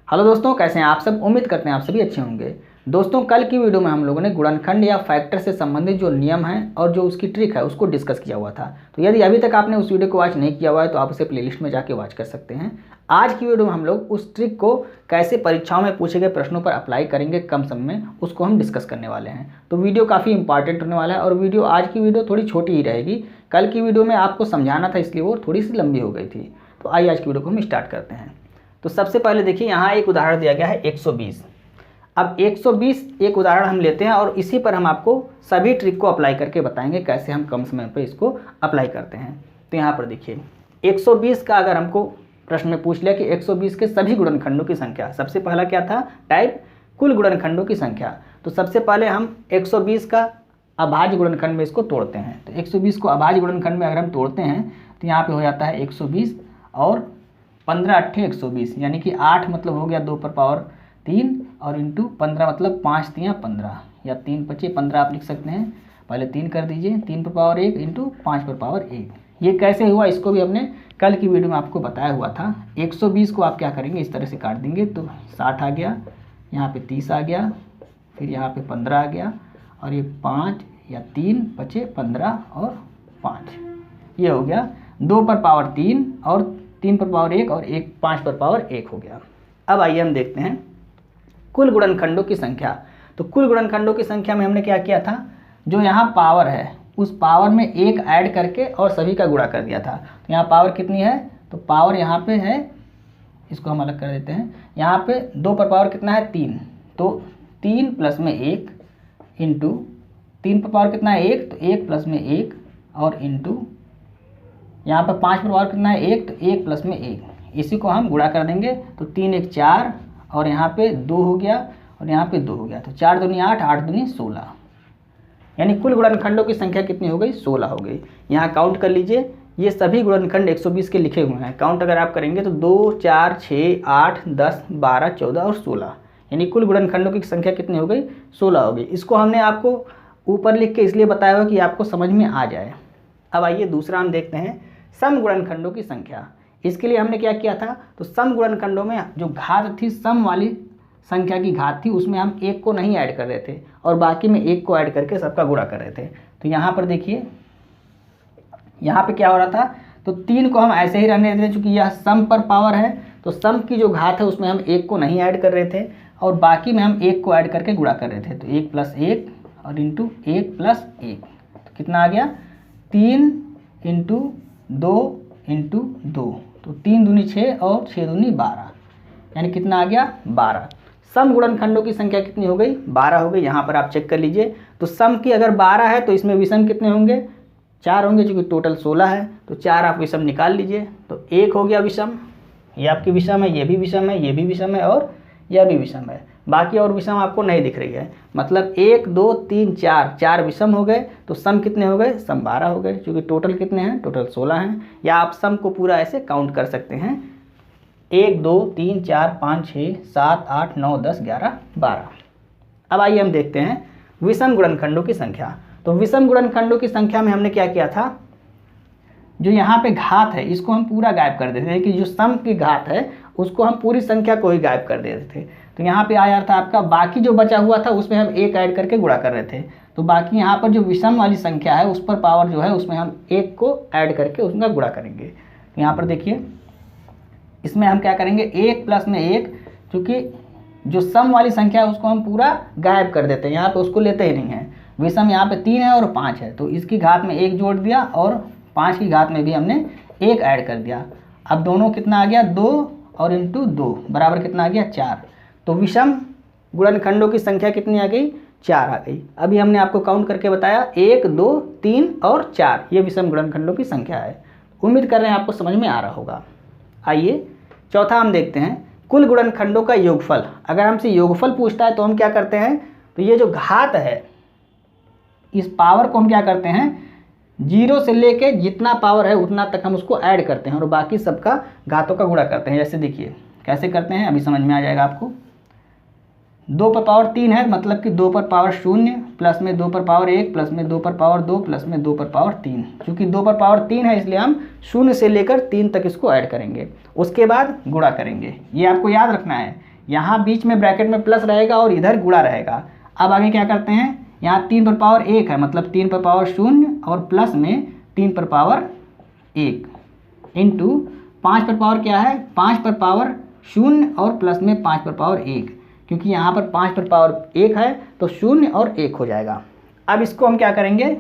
Hello दोस्तों, कैसे हैं आप सब। उम्मीद करते हैं आप सभी अच्छे होंगे। दोस्तों, कल की वीडियो में हम लोगों ने गुणनखंड या फैक्टर से संबंधित जो नियम हैं और जो उसकी ट्रिक है उसको डिस्कस किया हुआ था। तो यदि अभी तक आपने उस वीडियो को वॉच नहीं किया हुआ है तो आप उसे प्लेलिस्ट में जाके वॉच कर सकते हैं। आज की वीडियो में हम लोग उस ट्रिक को कैसे परीक्षाओं में पूछे गए प्रश्नों पर अप्लाई करेंगे कम समय में, उसको हम डिस्कस करने वाले हैं। तो वीडियो काफ़ी इंपॉर्टेंट होने वाला है और आज की वीडियो थोड़ी छोटी ही रहेगी। कल की वीडियो में आपको समझाना था इसलिए वो थोड़ी सी लंबी हो गई थी। तो आइए आज की वीडियो को हम स्टार्ट करते हैं। तो सबसे पहले देखिए, यहाँ एक उदाहरण दिया गया है 120। अब 120 एक उदाहरण हम लेते हैं और इसी पर हम आपको सभी ट्रिक को अप्लाई करके बताएंगे कैसे हम कम समय पर इसको अप्लाई करते हैं। तो यहाँ पर देखिए 120 का अगर हमको प्रश्न में पूछ लिया कि 120 के सभी गुणनखंडों की संख्या, सबसे पहला क्या था टाइप, कुल गुणनखंडों की संख्या। तो सबसे पहले हम 120 का अभाज्य गुणनखंड में इसको तोड़ते हैं। तो 120 को अभाज्य गुणनखंड में अगर हम तोड़ते हैं तो यहाँ पे हो जाता है 120 और 15 अट्ठे 120, यानी कि 8 मतलब हो गया 2 पर पावर 3 और इंटू 15 मतलब 5 तियाँ 15 या 3 पचे 15 आप लिख सकते हैं। पहले 3 कर दीजिए, 3 पर पावर 1 इंटू 5 पर पावर 1। ये कैसे हुआ इसको भी हमने कल की वीडियो में आपको बताया हुआ था। 120 को आप क्या करेंगे, इस तरह से काट देंगे तो 60 आ गया, यहाँ पे 30 आ गया, फिर यहाँ पे 15 आ गया और ये 5 या 3 पचे 15 और 5, ये हो गया 2 पर पावर 3 और 3 पर पावर 1 और 5 पर पावर 1 हो गया। अब आइए हम देखते हैं कुल गुणनखंडों की संख्या। तो कुल गुणनखंडों की संख्या में हमने क्या किया था, जो यहाँ पावर है उस पावर में 1 ऐड करके और सभी का गुणा कर दिया था। तो यहाँ पावर कितनी है, तो पावर यहाँ पे है, इसको हम अलग कर देते हैं। यहाँ पे 2 पर पावर कितना है 3, तो 3 प्लस में 1 इंटू 3 पर पावर कितना है 1, तो 1 प्लस में 1 और इंटू यहाँ पर 5 पर पावर कितना है 1, तो 1 प्लस में 1, इसी को हम गुणा कर देंगे। तो 3 1 4 और यहाँ पे 2 हो गया और यहाँ पे 2 हो गया, तो 4 दूनी 8 8 दूनी 16, यानी कुल गुणनखंडों की संख्या कितनी हो गई, 16 हो गई। यहाँ काउंट कर लीजिए, ये सभी गुणनखंड 120 के लिखे हुए हैं। काउंट अगर आप करेंगे तो 2 4 6 8 10 12 14 और 16, यानी कुल गुणनखंडों की संख्या कितनी हो गई, 16 हो गई। इसको हमने आपको ऊपर लिख के इसलिए बताया हुआ कि आपको समझ में आ जाए। अब आइए दूसरा हम देखते हैं सम गुणनखंडों की संख्या। इसके लिए हमने क्या किया था, तो सम गुणनखंडों में जो घात थी, सम वाली संख्या की घात थी, उसमें हम 1 को नहीं ऐड कर रहे थे और बाकी में 1 को ऐड करके सबका गुणा कर रहे थे। तो यहाँ पर देखिए, यहाँ पे क्या हो रहा था, तो 3 को हम ऐसे ही रहने देते चूँकि यह सम पर पावर है, तो सम की जो घात है उसमें हम 1 को नहीं ऐड कर रहे थे और बाकी में हम 1 को ऐड करके गुणा कर रहे थे। तो 1 प्लस 1 और इंटू 1 प्लस 1, तो कितना आ गया 3 इंटू 2 इंटू 2, तो 3 दूनी 6 और 6 दूनी 12, यानी कितना आ गया 12। सम गुणनखंडों की संख्या कितनी हो गई, 12 हो गई। यहाँ पर आप चेक कर लीजिए, तो सम की अगर 12 है तो इसमें विषम कितने होंगे, 4 होंगे, क्योंकि टोटल 16 है। तो 4 आप विषम निकाल लीजिए, तो 1 हो गया विषम, ये आपकी विषम है, ये भी विषम है, ये भी विषम है और यह भी विषम है। बाकी और विषम आपको नहीं दिख रही है, मतलब 1 2 3 4 विषम हो गए। तो सम कितने हो गए, सम 12 हो गए, क्योंकि टोटल कितने हैं, टोटल 16 हैं। या आप सम को पूरा ऐसे काउंट कर सकते हैं, 1 2 3 4 5 6 7 8 9 10 11 12। अब आइए हम देखते हैं विषम गुणनखंडों की संख्या। तो विषम गुणनखंडों की संख्या में हमने क्या किया था, जो यहाँ पे घात है इसको हम पूरा गायब कर देते थे, कि जो सम की घात है उसको हम पूरी संख्या को ही गायब कर देते थे। तो यहाँ पे आया था आपका, बाकी जो बचा हुआ था उसमें हम 1 ऐड करके गुणा कर रहे थे। तो बाकी यहाँ पर जो विषम वाली संख्या है उस पर पावर जो है उसमें हम 1 को ऐड करके उसका गुणा करेंगे। तो यहाँ पर देखिए, इसमें हम क्या करेंगे, 1 प्लस में 1, क्योंकि जो सम वाली संख्या है उसको हम पूरा गायब कर देते हैं, यहाँ पे उसको लेते ही नहीं है। विषम यहाँ पे 3 है और 5 है, तो इसकी घात में 1 जोड़ दिया और 5 की घात में भी हमने 1 ऐड कर दिया। अब दोनों कितना आ गया, 2 और इंटू 2 बराबर कितना आ गया 4। तो विषम गुणनखंडों की संख्या कितनी आ गई, 4 आ गई। अभी हमने आपको काउंट करके बताया 1 2 3 और 4, ये विषम गुणनखंडों की संख्या है। उम्मीद कर रहे हैं आपको समझ में आ रहा होगा। आइए चौथा हम देखते हैं कुल गुणनखंडों का योगफल। अगर हमसे योगफल पूछता है तो हम क्या करते हैं, तो ये जो घात है इस पावर को हम क्या करते हैं, 0 से लेके जितना पावर है उतना तक हम उसको ऐड करते हैं और बाकी सबका घातों का गुणा करते हैं। जैसे देखिए कैसे करते हैं, अभी समझ में आ जाएगा आपको। 2 पर पावर 3 है, मतलब कि 2 पर पावर 0 प्लस में 2 पर पावर 1 प्लस में 2 पर पावर 2 प्लस में 2 पर पावर 3। चूँकि 2 पर पावर 3 है इसलिए हम 0 से लेकर 3 तक इसको ऐड करेंगे, उसके बाद गुणा करेंगे। ये आपको याद रखना है, यहाँ बीच में ब्रैकेट में प्लस रहेगा और इधर गुणा रहेगा। अब आगे क्या करते हैं, यहाँ 3 पर पावर 1 है, मतलब 3 पर पावर 0 और प्लस में 3 पर पावर 1 इंटू 5 पर पावर क्या है, 5 पर पावर 0 और प्लस में 5 पर पावर 1, क्योंकि यहाँ पर 5 पर पावर 1 है तो 0 और 1 हो जाएगा। अब इसको हम क्या करेंगे,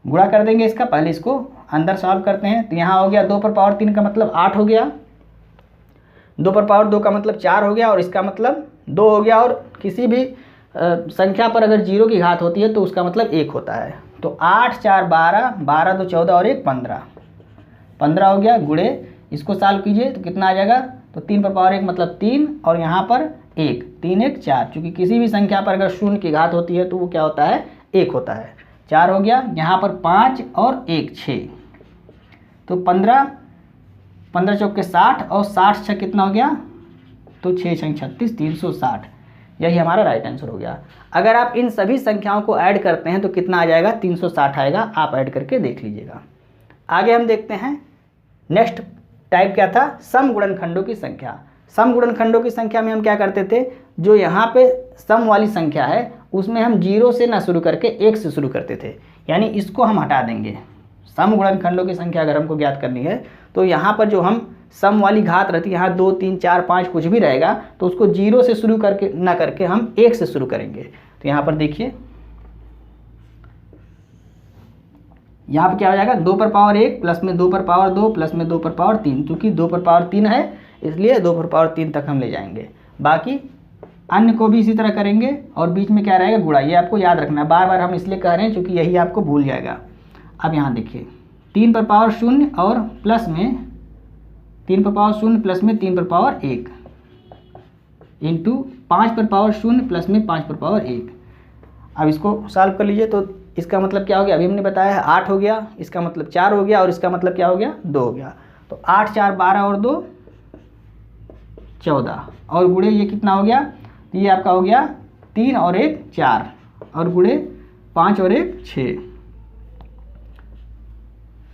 गुणा कर देंगे इसका, पहले इसको अंदर सॉल्व करते हैं। तो यहाँ हो गया 2 पर पावर 3 का मतलब 8 हो गया, 2 पर पावर 2 का मतलब 4 हो गया और इसका मतलब 2 हो गया। और किसी भी संख्या पर अगर 0 की घात होती है तो उसका मतलब 1 होता है। तो 8 4 12, 12 2 14 और 1 15, 15 हो गया। गुणे इसको सॉल्व कीजिए तो कितना आ जाएगा, तो 3 पर पावर 1 मतलब 3 और यहाँ पर 1, 3 1 4, क्योंकि किसी भी संख्या पर अगर 0 की घात होती है तो वो क्या होता है, 1 होता है। 4 हो गया, यहाँ पर 5 और 1 6, तो 15, 15 चौके 60 और 60 6 कितना हो गया, तो 6 6 36, 360। यही हमारा राइट आंसर हो गया। अगर आप इन सभी संख्याओं को ऐड करते हैं तो कितना आ जाएगा, 360 आएगा। आप ऐड करके देख लीजिएगा। आगे हम देखते हैं नेक्स्ट टाइप क्या था, सम गुणनखंडों की संख्या। सम गुणनखंडों की संख्या में हम क्या करते थे, जो यहाँ पे सम वाली संख्या है उसमें हम 0 से ना शुरू करके 1 से शुरू करते थे, यानी इसको हम हटा देंगे। सम गुणनखंडों की संख्या अगर हमको ज्ञात करनी है तो यहाँ पर जो हम सम वाली घात रहती है, यहाँ 2 3 4 5 कुछ भी रहेगा तो उसको 0 से शुरू करके ना करके हम 1 से शुरू करेंगे। तो यहाँ पर देखिए, यहाँ पर क्या हो जाएगा, 2 पर पावर 1 प्लस में 2 पर पावर 2 प्लस में 2 पर पावर 3, क्योंकि 2 पर पावर 3 है इसलिए 2 पर पावर 3 तक हम ले जाएंगे। बाकी अन्य को भी इसी तरह करेंगे और बीच में क्या रहेगा, गुणा। ये आपको याद रखना है, बार बार हम इसलिए कह रहे हैं क्योंकि यही आपको भूल जाएगा। अब यहाँ देखिए 3 पर पावर 0 और प्लस में 3 पर पावर 0 प्लस में 3 पर पावर 1 इंटू 5 पर पावर 0 प्लस में 5 पर पावर 1। अब इसको सॉल्व कर लीजिए तो इसका मतलब क्या हो गया, अभी हमने बताया है 8 हो गया, इसका मतलब 4 हो गया और इसका मतलब क्या हो गया, 2 हो गया। तो 8 4 12 और 2 14 और गुणे ये कितना हो गया, तो ये आपका हो गया 3 और 1 4 और गुणे 5 और 1 6।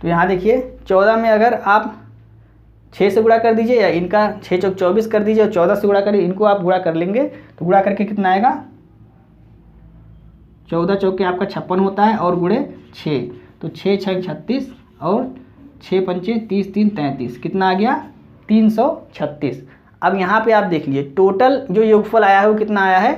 तो यहाँ देखिए 14 में अगर आप 6 से गुणा कर दीजिए या इनका 6 चौक 24 कर दीजिए और 14 से गुणा करिए, इनको आप गुणा कर लेंगे तो गुणा करके कितना आएगा, 14 चौके आपका 56 होता है और गुणे 6, तो 6 6 36 और 6 पंचे 30 3 33, कितना आ गया 336। अब यहाँ पे आप देख लीजिए टोटल जो योगफल आया है वो कितना आया है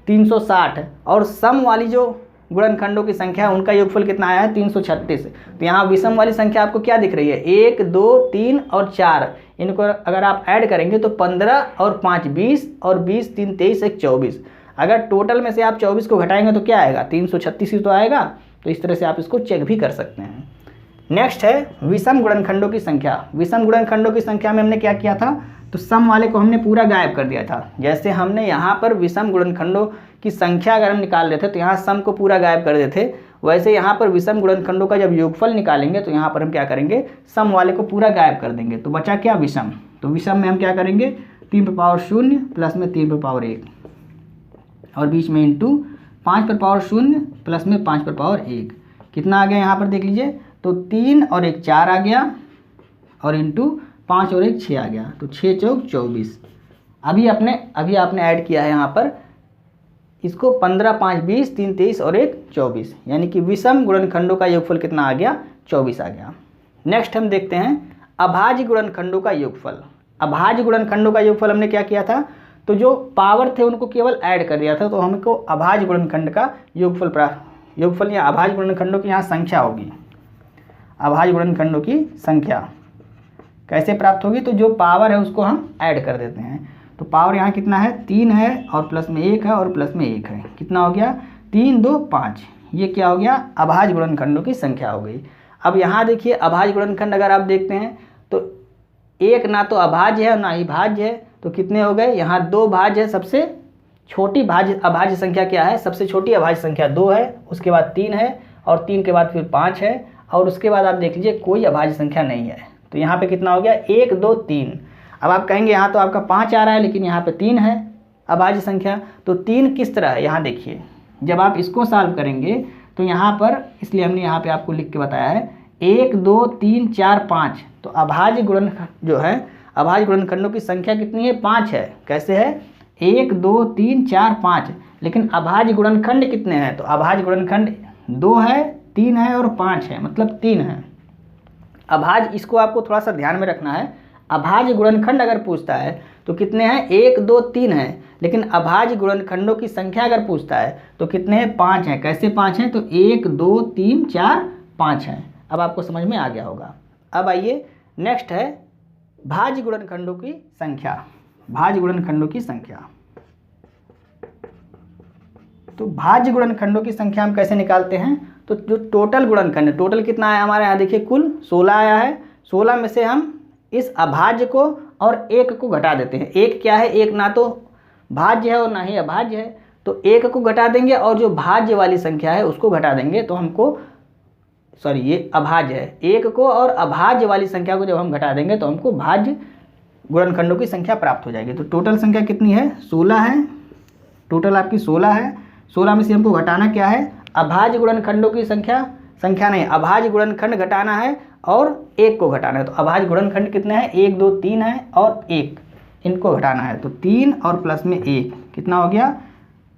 360 और सम वाली जो गुणनखंडों की संख्या है उनका योगफल कितना आया है 336। तो यहाँ विषम वाली संख्या आपको क्या दिख रही है, 1 2 3 और 4, इनको अगर आप ऐड करेंगे तो 15 और 5 20 और 20 3 23 1 24। अगर टोटल में से आप 24 को घटाएंगे तो क्या आएगा, 336 ही तो आएगा। तो इस तरह से आप इसको चेक भी कर सकते हैं। नेक्स्ट है विषम गुणनखंडों की संख्या। विषम गुणनखंडों की संख्या में हमने क्या किया था, तो सम वाले को हमने पूरा गायब कर दिया था। जैसे हमने यहाँ पर विषम गुणनखंडों की संख्या अगर हम निकाल रहे थे तो यहाँ सम को पूरा गायब कर देते थे, वैसे यहाँ पर विषम गुणनखंडों का जब योगफल निकालेंगे तो यहाँ पर हम क्या करेंगे, सम वाले को पूरा गायब कर देंगे। तो बचा क्या, विषम। तो विषम में हम क्या करेंगे, 3 पर पावर 0 प्लस में 3 पर पावर 1 और बीच में इंटू 5 पर पावर 0 प्लस में 5 पर पावर 1, कितना आ गया यहाँ पर देख लीजिए, तो 3 और 1 4 आ गया और इंटू 5 और 1 6 आ गया, तो 6 चौक 24। अभी आपने ऐड किया है यहाँ पर इसको 15 5 20 3 23 और 1 24, यानी कि विषम गुणनखंडों का योगफल कितना आ गया, 24 आ गया। नेक्स्ट हम देखते हैं अभाज्य गुणनखंडों का योगफल। अभाज्य गुणनखंडों का योगफल हमने क्या किया था, तो जो पावर थे उनको केवल ऐड कर दिया था, तो हमको अभाज्य गुणनखंड का योगफल या अभाज्य गुणनखंडों की यहाँ संख्या होगी। अभाज्य गुणनखंडों की संख्या कैसे प्राप्त होगी, तो जो पावर है उसको हम ऐड कर देते हैं। तो पावर यहाँ कितना है, 3 है और प्लस में 1 है और प्लस में 1 है, कितना हो गया 3 2 5। ये क्या हो गया, अभाज्य गुणनखंडों की संख्या हो गई। अब यहाँ देखिए अभाज्य गुणनखंड अगर आप देखते हैं तो एक ना तो अभाज्य है और ना ही भाज्य है, तो कितने हो गए, यहाँ 2 भाज्य है। सबसे छोटी अभाज्य संख्या क्या है, सबसे छोटी अभाज्य संख्या 2 है, उसके बाद 3 है और 3 के बाद फिर 5 है और उसके बाद आप देख लीजिए कोई अभाज्य संख्या नहीं है। तो यहाँ पे कितना हो गया 1 2 3। अब आप कहेंगे यहाँ तो आपका 5 आ रहा है लेकिन यहाँ पे 3 है अभाज्य संख्या, तो 3 किस तरह है, यहाँ देखिए जब आप इसको सॉल्व करेंगे तो यहाँ पर, इसलिए हमने यहाँ पे आपको लिख के बताया है 1 2 3 4 5। तो अभाज्य गुणन जो है, अभाज्य गुणनखंडों की संख्या कितनी है? 5 है। कैसे है? 1 2 3 4 5। लेकिन अभाज्य गुणनखंड कितने हैं? तो अभाज्य गुणनखंड 2 है, 3 है और 5 है, मतलब 3 है। अभाज्य, इसको आपको थोड़ा सा ध्यान में रखना है। अभाज्य गुणनखंड अगर पूछता है तो कितने हैं? 1 2 3 है। लेकिन अभाज्य गुणनखंडों की संख्या अगर पूछता है तो कितने हैं? 5 हैं। कैसे 5 हैं? तो 1 2 3 4 5 हैं। अब आपको समझ में आ गया होगा। अब आइए नेक्स्ट है भाज्य गुणनखंडों की संख्या। भाज्य गुणनखंडों की संख्या, तो भाज्य गुणनखंडों की संख्या हम कैसे निकालते हैं? तो जो टोटल गुणनखंड है, टोटल कितना है हमारे यहाँ? देखिए कुल 16 आया है। 16 में से हम इस अभाज्य को और 1 को घटा देते हैं। 1 क्या है? 1 ना तो भाज्य है और ना ही अभाज्य है, तो 1 को घटा देंगे और जो भाज्य वाली संख्या है उसको घटा देंगे तो हमको, सॉरी ये अभाज्य है, 1 को और अभाज्य वाली संख्या को जब हम घटा देंगे तो हमको भाज्य गुणनखंडों की संख्या प्राप्त हो जाएगी। तो टोटल संख्या कितनी है? 16 है। टोटल आपकी 16 है। 16 में से हमको घटाना क्या है? अभाज्य गुणनखंडों की संख्या, संख्या नहीं, अभाज्य गुणनखंड घटाना है और 1 को घटाना है। तो अभाज्य गुणनखंड कितने हैं? 1 2 3 है और 1, इनको घटाना है। तो 3 और प्लस में 1 कितना हो गया?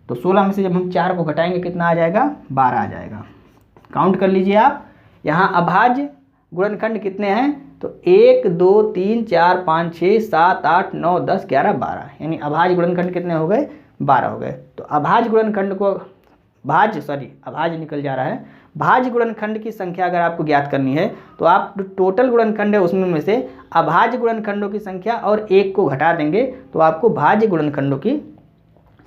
तो 16 में से जब हम 4 को घटाएंगे कितना आ जाएगा? 12 आ जाएगा। काउंट कर लीजिए आप। यहाँ अभाज्य गुणनखंड कितने हैं? तो 1 2 3 4 5 6 7 8 9 10 11 12, यानी अभाज्य गुणनखंड कितने हो गए? 12 हो गए। तो अभाज्य गुणनखंड को अभाज्य निकल जा रहा है। भाज्य गुणनखंड की संख्या अगर आपको ज्ञात करनी है तो आप टोटल गुणनखंड है उसमें में से अभाज्य गुणनखंडों की संख्या और 1 को घटा देंगे तो आपको भाज्य गुणनखंडों की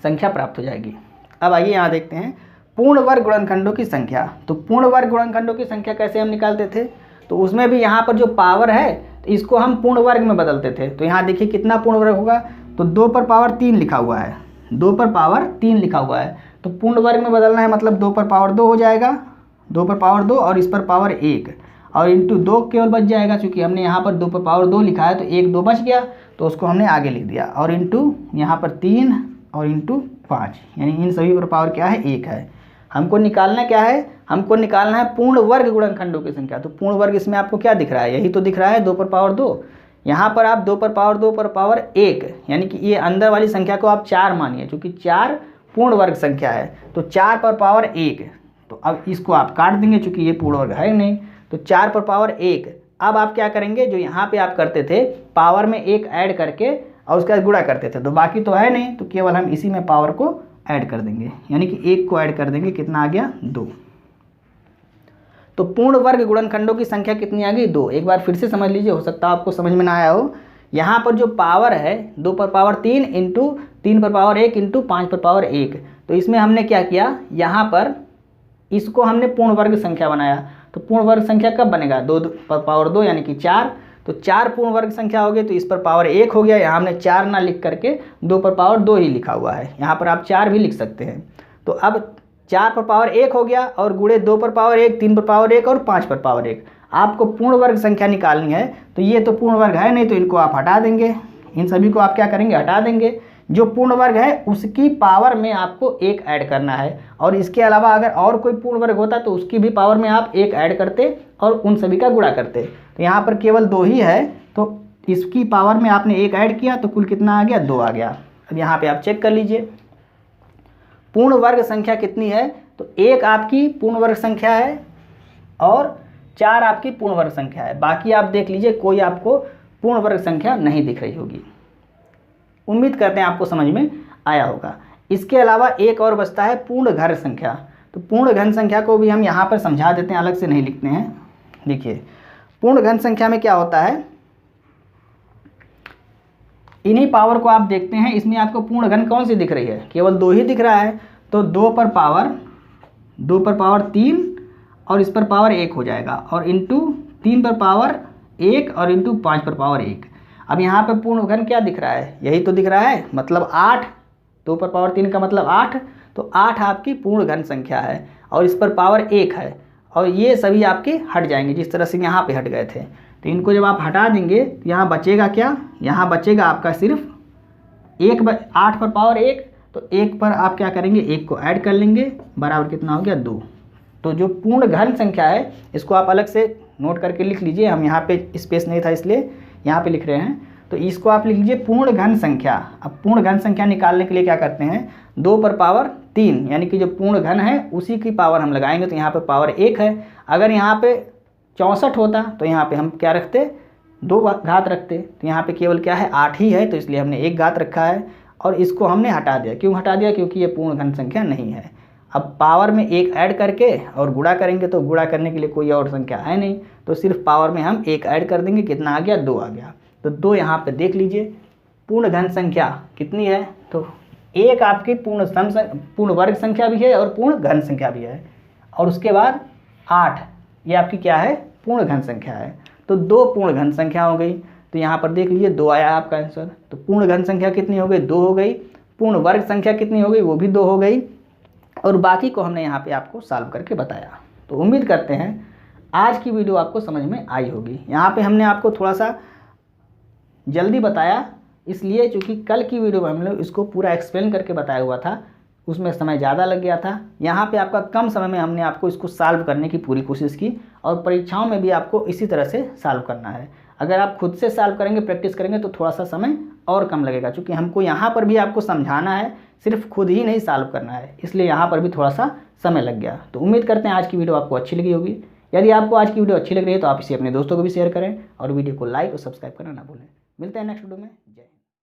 संख्या प्राप्त हो जाएगी। अब आइए यहाँ देखते हैं पूर्ण वर्ग गुणनखंडों की संख्या। तो पूर्ण वर्ग गुणनखंडों की संख्या कैसे हम निकालते थे? तो उसमें भी यहाँ पर जो पावर है तो इसको हम पूर्ण वर्ग में बदलते थे। तो यहाँ देखिए कितना पूर्ण वर्ग होगा? तो 2 पर पावर 3 लिखा हुआ है, 2 पर पावर 3 लिखा हुआ है। तो पूर्ण वर्ग में बदलना है, मतलब 2 पर पावर 2 हो जाएगा, 2 पर पावर 2 और इस पर पावर 1 और इंटू 2 केवल बच जाएगा। क्योंकि हमने यहाँ पर 2 पर पावर 2 लिखा है तो 1 2 बच गया तो उसको हमने आगे लिख दिया, और इंटू यहाँ पर 3 और इंटू 5, यानी इन सभी पर पावर क्या है? 1 है। हमको निकालना क्या है? हमको निकालना है पूर्ण वर्ग गुणनखंडों की संख्या। तो पूर्ण वर्ग इसमें आपको क्या दिख रहा है? यही तो दिख रहा है, 2 पर पावर 2। यहाँ पर आप 2 पर पावर 2 पर पावर 1, यानी कि ये अंदर वाली संख्या को आप 4 मानिए, क्योंकि 4 पूर्ण वर्ग संख्या है। तो 4 पर पावर 1, तो अब इसको आप काट देंगे क्योंकि ये पूर्ण वर्ग है नहीं। तो 4 पर पावर 1। अब आप क्या करेंगे? जो यहाँ पे आप करते थे पावर में 1 ऐड करके और उसका गुणा करते थे, तो बाकी तो है नहीं, तो केवल हम इसी में पावर को ऐड कर देंगे, यानी कि 1 को ऐड कर देंगे। कितना आ गया? 2। तो पूर्ण वर्ग गुणनखंडों की संख्या कितनी आ गई? 2। एक बार फिर से समझ लीजिए, हो सकता है आपको समझ में ना आया हो। यहाँ पर जो पावर है 2 पर पावर 3 इंटू 3 पर पावर 1 इंटू 5 पर पावर 1, तो इसमें हमने क्या किया? यहाँ पर इसको हमने पूर्ण वर्ग संख्या बनाया। तो पूर्ण वर्ग संख्या कब बनेगा? 2 पर पावर 2 यानी कि 4। तो 4 पूर्ण वर्ग संख्या हो गई, तो इस पर पावर 1 हो गया। यहाँ हमने 4 ना लिख करके 2 पर पावर 2 ही लिखा हुआ है। यहाँ पर आप 4 भी लिख सकते हैं। तो अब 4 पर पावर 1 हो गया और गुणे 2 पर पावर 1, 3 पर पावर 1 और 5 पर पावर 1। आपको पूर्ण वर्ग संख्या निकालनी है, तो ये तो पूर्ण वर्ग है नहीं, तो इनको आप हटा देंगे। इन सभी को आप क्या करेंगे? हटा देंगे। जो पूर्ण वर्ग है उसकी पावर में आपको 1 ऐड करना है, और इसके अलावा अगर और कोई पूर्ण वर्ग होता तो उसकी भी पावर में आप 1 ऐड करते और उन सभी का गुणा करते। तो यहाँ पर केवल 2 ही है, तो इसकी पावर में आपने 1 ऐड किया तो कुल कितना आ गया? 2 आ गया। अब यहाँ पे आप चेक कर लीजिए पूर्ण वर्ग संख्या कितनी है। तो 1 आपकी पूर्ण वर्ग संख्या है और 4 आपकी पूर्ण वर्ग संख्या है। बाकी आप देख लीजिए कोई आपको पूर्ण वर्ग संख्या नहीं दिख रही होगी। उम्मीद करते हैं आपको समझ में आया होगा। इसके अलावा एक और बचता है पूर्ण घन संख्या। तो पूर्ण घन संख्या को भी हम यहाँ पर समझा देते हैं, अलग से नहीं लिखते हैं। देखिए पूर्ण घन संख्या में क्या होता है, इन्हीं पावर को आप देखते हैं। इसमें आपको पूर्ण घन कौन सी दिख रही है? केवल 2 ही दिख रहा है। तो 2 पर पावर 3 और इस पर पावर 1 हो जाएगा, और इंटू 3 पर पावर 1 और इंटू 5 पर पावर 1। अब यहाँ पे पूर्ण घन क्या दिख रहा है? यही तो दिख रहा है, मतलब 8। 2 पर पावर 3 का मतलब 8। तो 8 आपकी पूर्ण घन संख्या है और इस पर पावर 1 है, और ये सभी आपके हट जाएंगे जिस तरह से यहाँ पे हट गए थे। तो इनको जब आप हटा देंगे तो यहाँ बचेगा क्या? यहाँ बचेगा आपका सिर्फ 8 पर पावर 1। तो 1 पर आप क्या करेंगे? 1 को ऐड कर लेंगे, बराबर कितना हो गया? 2। तो जो पूर्ण घन संख्या है इसको आप अलग से नोट करके लिख लीजिए। हम यहाँ पे स्पेस नहीं था इसलिए यहाँ पे लिख रहे हैं। तो इसको आप लिख लीजिए पूर्ण घन संख्या। अब पूर्ण घन संख्या निकालने के लिए क्या करते हैं, 2 पर पावर 3 यानी कि जो पूर्ण घन है उसी की पावर हम लगाएंगे, तो यहाँ पे पावर 1 है। अगर यहाँ पे 64 होता तो यहाँ पे हम क्या रखते, 2 घात रखते, तो यहाँ पे केवल क्या है 8 ही है, तो इसलिए हमने 1 घात रखा है और इसको हमने हटा दिया। क्यों हटा दिया, क्योंकि ये पूर्ण घन संख्या नहीं है। अब पावर में 1 ऐड करके और गुणा करेंगे, तो गुणा करने के लिए कोई और संख्या है नहीं, तो सिर्फ पावर में हम 1 ऐड कर देंगे, कितना आ गया 2 आ गया। तो 2 यहाँ पे देख लीजिए पूर्ण घन संख्या कितनी है, तो एक आपकी पूर्ण वर्ग संख्या भी है और पूर्ण घन संख्या भी है, और उसके बाद 8 ये आपकी क्या है, पूर्ण घन संख्या है। तो 2 पूर्ण घन संख्या हो गई, तो यहाँ पर देख लीजिए 2 आया आपका आंसर। तो पूर्ण घन संख्या कितनी हो गई, 2 हो गई। पूर्ण वर्ग संख्या कितनी हो गई, वो भी 2 हो गई, और बाकी को हमने यहाँ पे आपको सॉल्व करके बताया। तो उम्मीद करते हैं आज की वीडियो आपको समझ में आई होगी। यहाँ पे हमने आपको थोड़ा सा जल्दी बताया, इसलिए चूँकि कल की वीडियो में हम लोग इसको पूरा एक्सप्लेन करके बताया हुआ था, उसमें समय ज़्यादा लग गया था। यहाँ पे आपका कम समय में हमने आपको इसको सॉल्व करने की पूरी कोशिश की, और परीक्षाओं में भी आपको इसी तरह से सॉल्व करना है। अगर आप खुद से सॉल्व करेंगे, प्रैक्टिस करेंगे, तो थोड़ा सा समय और कम लगेगा, क्योंकि हमको यहाँ पर भी आपको समझाना है, सिर्फ खुद ही नहीं सॉल्व करना है, इसलिए यहाँ पर भी थोड़ा सा समय लग गया। तो उम्मीद करते हैं आज की वीडियो आपको अच्छी लगी होगी। यदि आपको आज की वीडियो अच्छी लग रही है तो आप इसे अपने दोस्तों को भी शेयर करें, और वीडियो को लाइक और सब्सक्राइब करना ना भूलें। मिलते हैं नेक्स्ट वीडियो में। जय।